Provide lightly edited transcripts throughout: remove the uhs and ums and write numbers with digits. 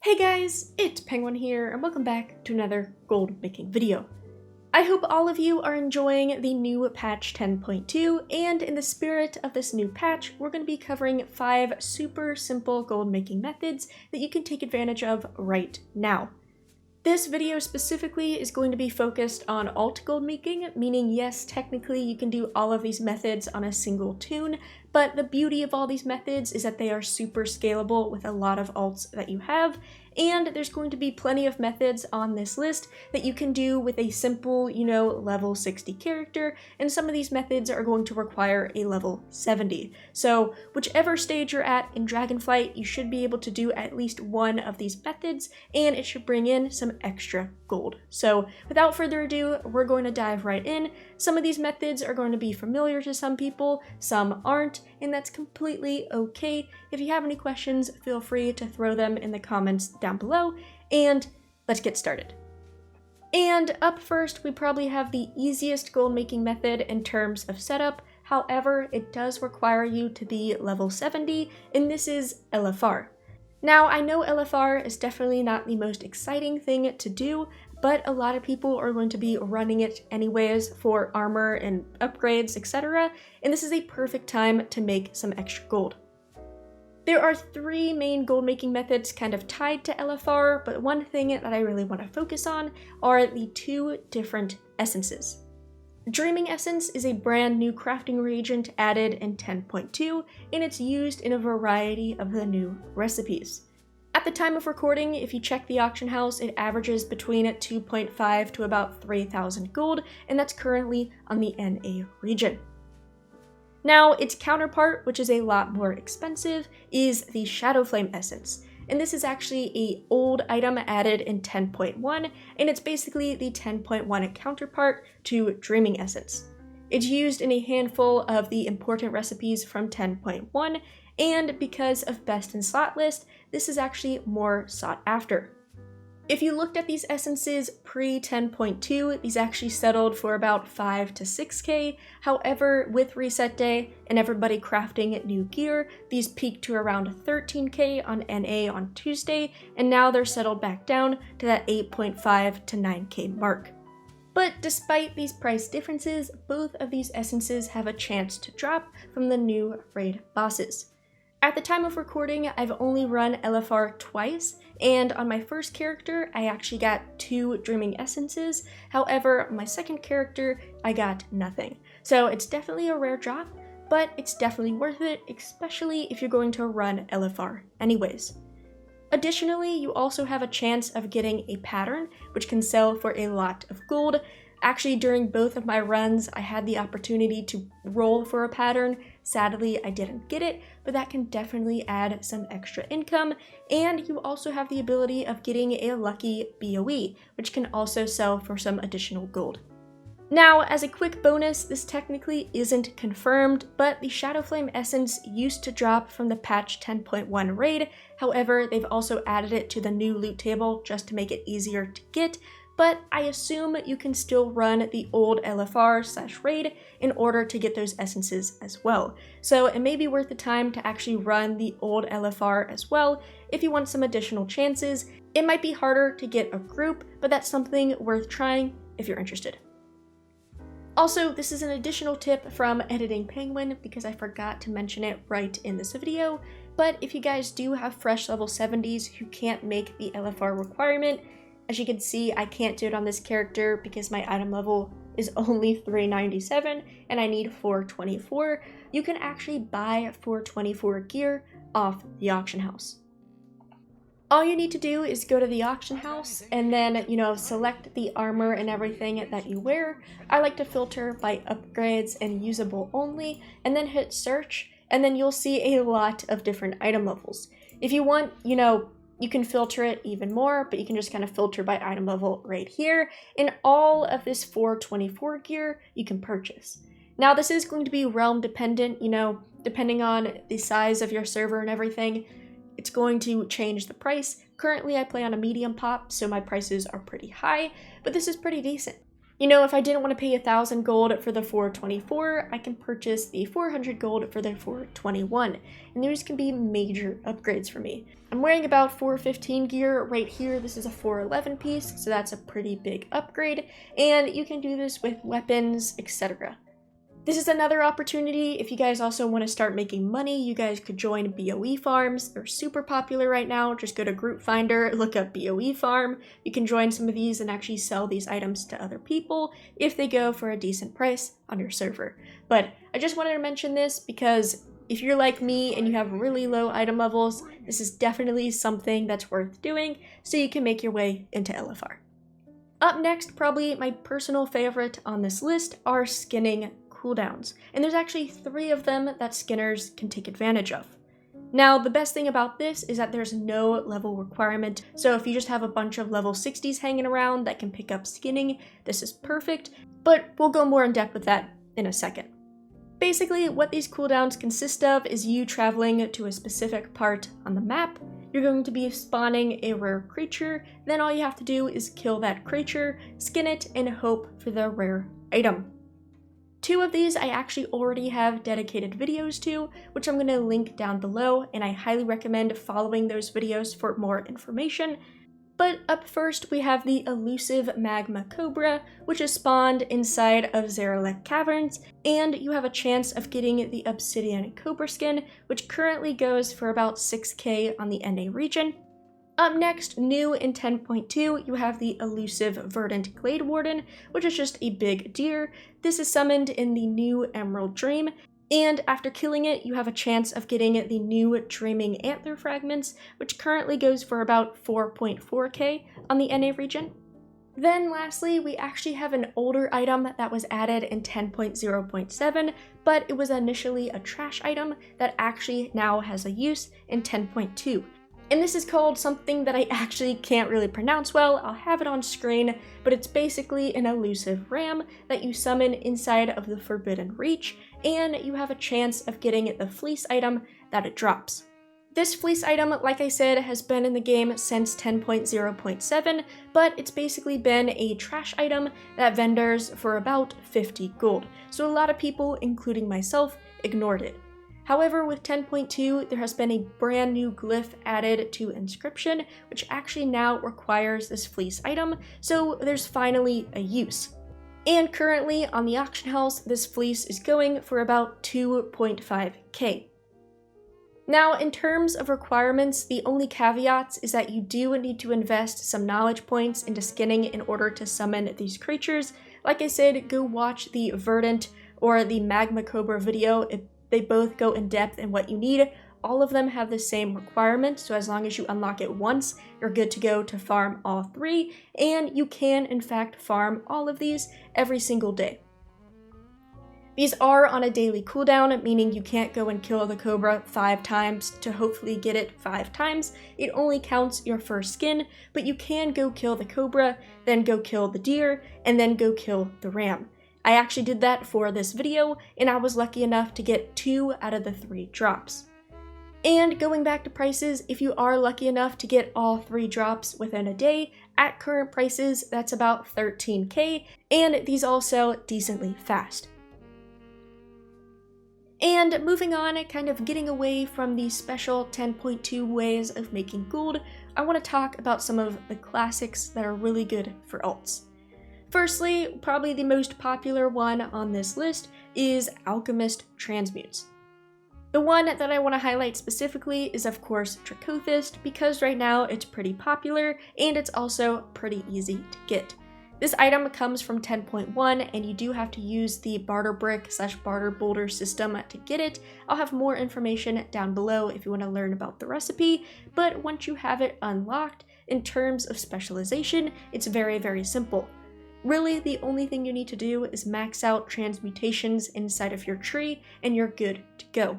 Hey guys, it's Penguin here, and welcome back to another gold making video. I hope all of you are enjoying the new patch 10.2, and in the spirit of this new patch, we're going to be covering 5 super simple gold making methods that you can take advantage of right now. This video specifically is going to be focused on alt gold making, meaning yes, technically you can do all of these methods on a single toon, but the beauty of all these methods is that they are super scalable with a lot of alts that you have, and there's going to be plenty of methods on this list that you can do with a simple, level 60 character, and some of these methods are going to require a level 70. So whichever stage you're at in Dragonflight, you should be able to do at least one of these methods, and it should bring in some extra gold. So without further ado, we're going to dive right in. Some of these methods are going to be familiar to some people, some aren't, and that's completely okay. If you have any questions, feel free to throw them in the comments down below, and let's get started. And up first, we probably have the easiest gold making method in terms of setup. However, it does require you to be level 70, and this is LFR. Now, I know LFR is definitely not the most exciting thing to do, but a lot of people are going to be running it anyways for armor and upgrades, etc., and this is a perfect time to make some extra gold. There are 3 main gold making methods kind of tied to LFR, but one thing that I really want to focus on are the 2 different essences. Dreaming Essence is a brand new crafting reagent added in 10.2, and it's used in a variety of the new recipes. At the time of recording, if you check the auction house, it averages between 2.5 to about 3,000 gold, and that's currently on the NA region. Now, its counterpart, which is a lot more expensive, is the Shadow Flame Essence. And this is actually an old item added in 10.1, and it's basically the 10.1 counterpart to Dreaming Essence. It's used in a handful of the important recipes from 10.1, and because of best in slot list, this is actually more sought after. If you looked at these essences pre-10.2, these actually settled for about 5 to 6k. However, with reset day and everybody crafting new gear, these peaked to around 13k on NA on Tuesday, and now they're settled back down to that 8.5 to 9k mark. But despite these price differences, both of these essences have a chance to drop from the new raid bosses. At the time of recording, I've only run LFR twice, and on my first character, I actually got 2 Dreaming Essences. However, on my second character, I got nothing. So it's definitely a rare drop, but it's definitely worth it, especially if you're going to run LFR anyways. Additionally, you also have a chance of getting a pattern, which can sell for a lot of gold. Actually, during both of my runs, I had the opportunity to roll for a pattern. Sadly, I didn't get it, but that can definitely add some extra income, and you also have the ability of getting a lucky BOE, which can also sell for some additional gold. Now, as a quick bonus, this technically isn't confirmed, but the Shadow Flame Essence used to drop from the patch 10.1 raid. However, they've also added it to the new loot table just to make it easier to get, but I assume you can still run the old LFR/raid in order to get those essences as well. So it may be worth the time to actually run the old LFR as well if you want some additional chances. It might be harder to get a group, but that's something worth trying if you're interested. Also, this is an additional tip from Editing Penguin because I forgot to mention it right in this video, but if you guys do have fresh level 70s who can't make the LFR requirement, as you can see, I can't do it on this character because my item level is only 397 and I need 424. You can actually buy 424 gear off the auction house. All you need to do is go to the auction house and then, select the armor and everything that you wear. I like to filter by upgrades and usable only, and then hit search, and then you'll see a lot of different item levels. If you want, you can filter it even more, but you can just kind of filter by item level right here. And all of this 424 gear you can purchase. Now, this is going to be realm dependent, depending on the size of your server and everything. It's going to change the price. Currently, I play on a medium pop, so my prices are pretty high, but this is pretty decent. You know, if I didn't want to pay 1,000 gold for the 424, I can purchase the 400 gold for the 421, and those can be major upgrades for me. I'm wearing about 415 gear right here. This is a 411 piece, so that's a pretty big upgrade, and you can do this with weapons, etc. This is another opportunity. If you guys also want to start making money, you guys could join BOE farms. They're super popular right now. Just go to Group Finder, look up BOE farm. You can join some of these and actually sell these items to other people if they go for a decent price on your server. But I just wanted to mention this because if you're like me and you have really low item levels, this is definitely something that's worth doing so you can make your way into LFR. Up next, probably my personal favorite on this list are skinning cooldowns, and there's actually 3 of them that skinners can take advantage of. Now, the best thing about this is that there's no level requirement, so if you just have a bunch of level 60s hanging around that can pick up skinning, this is perfect, but we'll go more in depth with that in a second. Basically, what these cooldowns consist of is you traveling to a specific part on the map. You're going to be spawning a rare creature, then all you have to do is kill that creature, skin it, and hope for the rare item. 2 of these I actually already have dedicated videos to, which I'm going to link down below, and I highly recommend following those videos for more information. But up first, we have the elusive magma cobra, which is spawned inside of Zarelek Caverns, and you have a chance of getting the obsidian cobra skin, which currently goes for about 6k on the NA region. Up next, new in 10.2, you have the elusive verdant glade warden, which is just a big deer. This is summoned in the new Emerald Dream, and after killing it, you have a chance of getting the new Dreaming Antler fragments, which currently goes for about 4.4k on the NA region. Then lastly, we actually have an older item that was added in 10.0.7, but it was initially a trash item that actually now has a use in 10.2. And this is called something that I actually can't really pronounce well. I'll have it on screen, but it's basically an elusive ram that you summon inside of the Forbidden Reach, and you have a chance of getting the fleece item that it drops. This fleece item, like I said, has been in the game since 10.0.7, but it's basically been a trash item that vendors for about 50 gold. So a lot of people, including myself, ignored it. However, with 10.2, there has been a brand new glyph added to Inscription, which actually now requires this fleece item, so there's finally a use. And currently on the auction house, this fleece is going for about 2.5k. Now, in terms of requirements, the only caveats is that you do need to invest some knowledge points into skinning in order to summon these creatures. Like I said, go watch the Verdant or the Magma Cobra video. They both go in depth in what you need. All of them have the same requirement, so as long as you unlock it once, you're good to go to farm all 3, and you can, in fact, farm all of these every single day. These are on a daily cooldown, meaning you can't go and kill the cobra 5 times to hopefully get it 5 times. It only counts your first skin, but you can go kill the cobra, then go kill the deer, and then go kill the ram. I actually did that for this video, and I was lucky enough to get 2 out of the 3 drops. And going back to prices, if you are lucky enough to get all 3 drops within a day, at current prices, that's about 13k, and these all sell decently fast. And moving on, kind of getting away from the special 10.2 ways of making gold, I want to talk about some of the classics that are really good for alts. Firstly, probably the most popular one on this list is Alchemy Transmutes. The one that I want to highlight specifically is of course Dracothist, because right now it's pretty popular and it's also pretty easy to get. This item comes from 10.1 and you do have to use the barter brick / barter boulder system to get it. I'll have more information down below if you want to learn about the recipe, but once you have it unlocked, in terms of specialization, it's very, very simple. Really, the only thing you need to do is max out transmutations inside of your tree and you're good to go.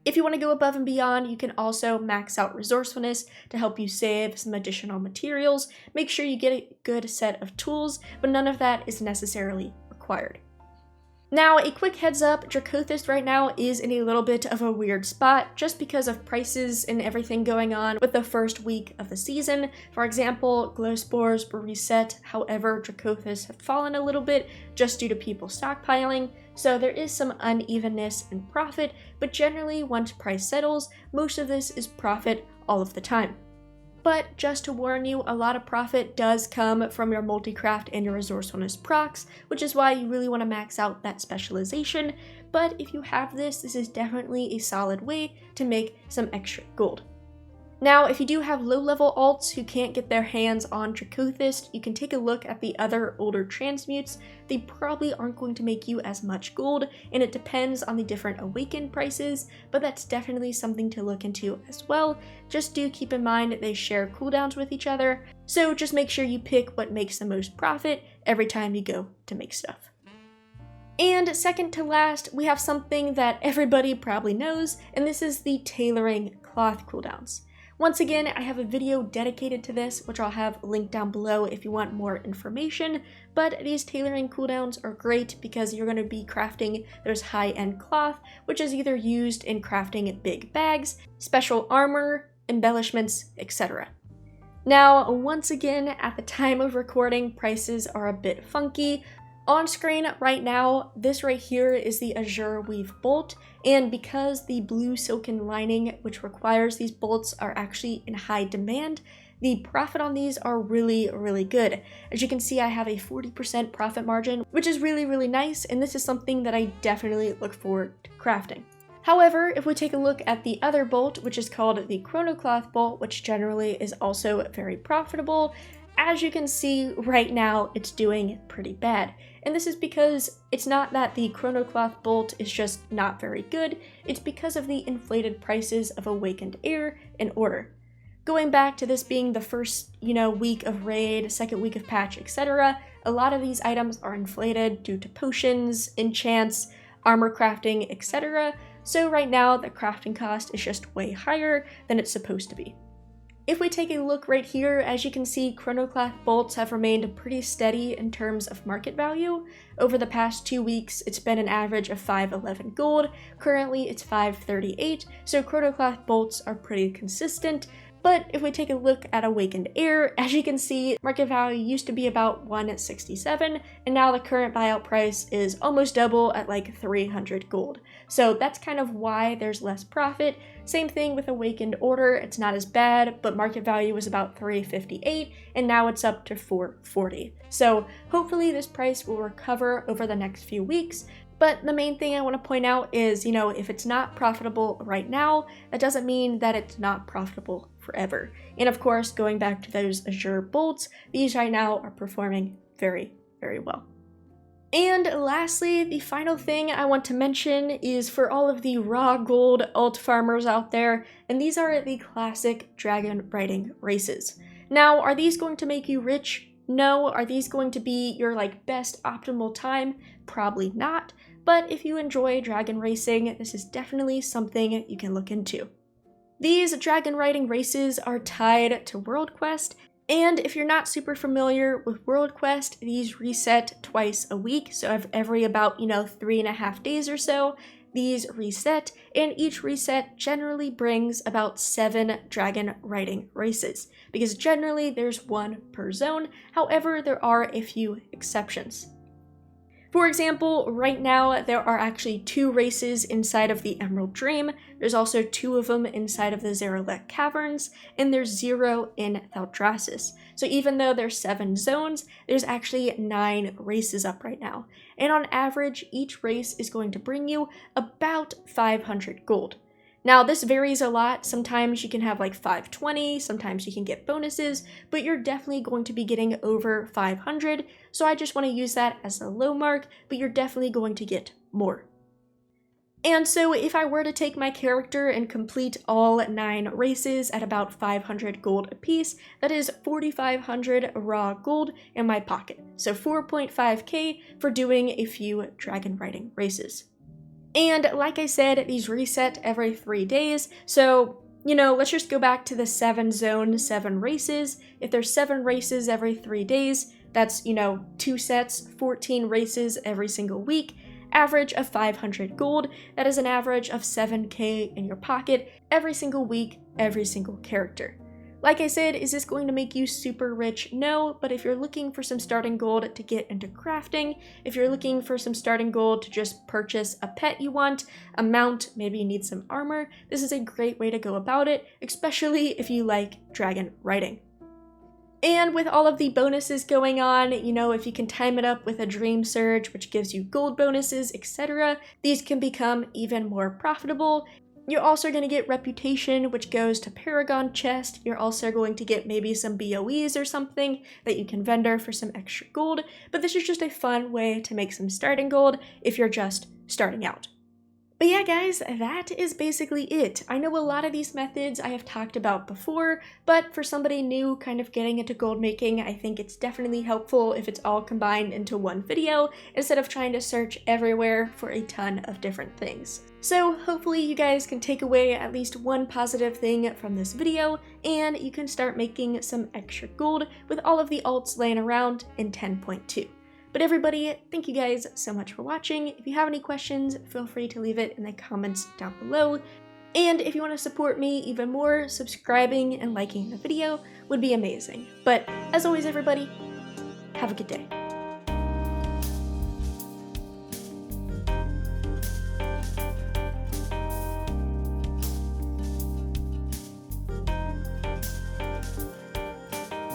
If you want to go above and beyond, you can also max out resourcefulness to help you save some additional materials. Make sure you get a good set of tools, but none of that is necessarily required. Now, a quick heads up, Dracothis right now is in a little bit of a weird spot just because of prices and everything going on with the first week of the season. For example, glow spores were reset, however, Dracothis have fallen a little bit just due to people stockpiling, so there is some unevenness in profit, but generally once price settles, most of this is profit all of the time. But just to warn you, a lot of profit does come from your multi-craft and your resourcefulness procs, which is why you really want to max out that specialization. But if you have this is definitely a solid way to make some extra gold. Now, if you do have low-level alts who can't get their hands on Dracothis, you can take a look at the other older transmutes. They probably aren't going to make you as much gold, and it depends on the different awakened prices, but that's definitely something to look into as well. Just do keep in mind they share cooldowns with each other, so just make sure you pick what makes the most profit every time you go to make stuff. And second to last, we have something that everybody probably knows, and this is the tailoring cloth cooldowns. Once again, I have a video dedicated to this, which I'll have linked down below if you want more information, but these tailoring cooldowns are great because you're going to be crafting those high-end cloth, which is either used in crafting big bags, special armor, embellishments, etc. Now, once again, at the time of recording, prices are a bit funky. On screen right now, this right here is the Azure Weave bolt, and because the blue silken lining, which requires these bolts, are actually in high demand, the profit on these are really, really good. As you can see, I have a 40% profit margin, which is really, really nice, and this is something that I definitely look forward to crafting. However, if we take a look at the other bolt, which is called the Chronocloth bolt, which generally is also very profitable, as you can see right now, it's doing pretty bad. And this is because it's not that the Chronocloth bolt is just not very good, it's because of the inflated prices of Awakened Air and Order. Going back to this being the first, week of raid, second week of patch, etc., a lot of these items are inflated due to potions, enchants, armor crafting, etc. So right now, the crafting cost is just way higher than it's supposed to be. If we take a look right here, as you can see, Chronocloth bolts have remained pretty steady in terms of market value. Over the past 2 weeks, it's been an average of 511 gold. Currently, it's 538, so Chronocloth bolts are pretty consistent. But if we take a look at Awakened Air, as you can see, market value used to be about 167, and now the current buyout price is almost double at like 300 gold. So that's kind of why there's less profit. Same thing with Awakened Order, it's not as bad, but market value was about 358, and now it's up to 440. So hopefully this price will recover over the next few weeks. But the main thing I want to point out is, if it's not profitable right now, that doesn't mean that it's not profitable forever. And of course, going back to those Azure bolts, these right now are performing very, very well. And lastly, the final thing I want to mention is for all of the raw gold alt farmers out there, and these are the classic dragon riding races. Now, are these going to make you rich? No. Are these going to be your best optimal time? Probably not. But if you enjoy dragon racing, this is definitely something you can look into. These dragon riding races are tied to World Quest, and if you're not super familiar with World Quest, these reset twice a week, so every about 3.5 days or so, these reset, and each reset generally brings about 7 dragon riding races, because generally there's 1 per zone. However, there are a few exceptions. For example, right now there are actually 2 races inside of the Emerald Dream, there's also 2 of them inside of the Zarelek Caverns, and there's 0 in Thaldraszus. So even though there's 7 zones, there's actually 9 races up right now. And on average, each race is going to bring you about 500 gold. Now, this varies a lot. Sometimes you can have 520, sometimes you can get bonuses, but you're definitely going to be getting over 500, so I just want to use that as a low mark, but you're definitely going to get more. And so if I were to take my character and complete all 9 races at about 500 gold apiece, that is 4,500 raw gold in my pocket, so 4.5k for doing a few dragon riding races. And like I said, these reset every 3 days, so, let's just go back to the 7 zone, 7 races. If there's 7 races every 3 days, that's, 2 sets, 14 races every single week. average of 500 gold. That is an average of 7k in your pocket every single week, every single character. Like I said, is this going to make you super rich? No, but if you're looking for some starting gold to get into crafting, if you're looking for some starting gold to just purchase a pet you want, a mount, maybe you need some armor, this is a great way to go about it, especially if you like dragon riding. And with all of the bonuses going on, you know, if you can time it up with a dream surge, which gives you gold bonuses, etc., these can become even more profitable. You're also going to get reputation, which goes to Paragon chest. You're also going to get maybe some BOEs or something that you can vendor for some extra gold. But this is just a fun way to make some starting gold if you're just starting out. But yeah, guys, that is basically it. I know a lot of these methods I have talked about before, but for somebody new kind of getting into gold making, I think it's definitely helpful if it's all combined into one video instead of trying to search everywhere for a ton of different things. So hopefully you guys can take away at least one positive thing from this video, and you can start making some extra gold with all of the alts laying around in 10.2. But everybody, thank you guys so much for watching. If you have any questions, feel free to leave it in the comments down below. And if you want to support me even more, subscribing and liking the video would be amazing. But as always, everybody, have a good day.